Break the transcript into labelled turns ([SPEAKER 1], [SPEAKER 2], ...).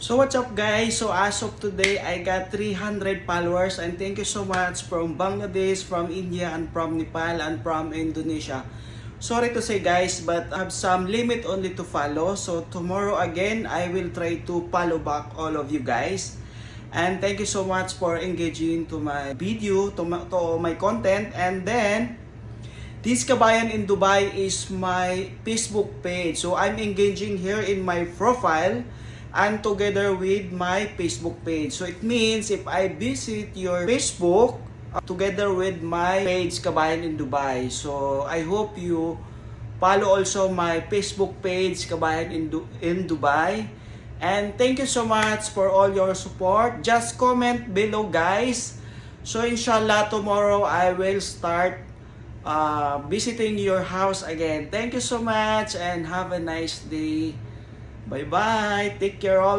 [SPEAKER 1] So what's up guys? So as of today, I got 300 followers and thank you so much from Bangladesh, from India, and from Nepal, and from Indonesia. Sorry to say guys, but I have some limit only to follow. So tomorrow again, I will try to follow back all of you guys. And thank you so much for engaging to my video, to my content. And then, this Kabayan in Dubai is my Facebook page. So I'm engaging here in my profile and together with my Facebook page. So it means if I visit your Facebook together with my page Kabayan in Dubai. So I hope you follow also my Facebook page Kabayan in Dubai. And thank you so much for all your support. Just comment below guys. So inshallah tomorrow I will start visiting your house again. Thank you so much and have a nice day. Bye bye. Take care all of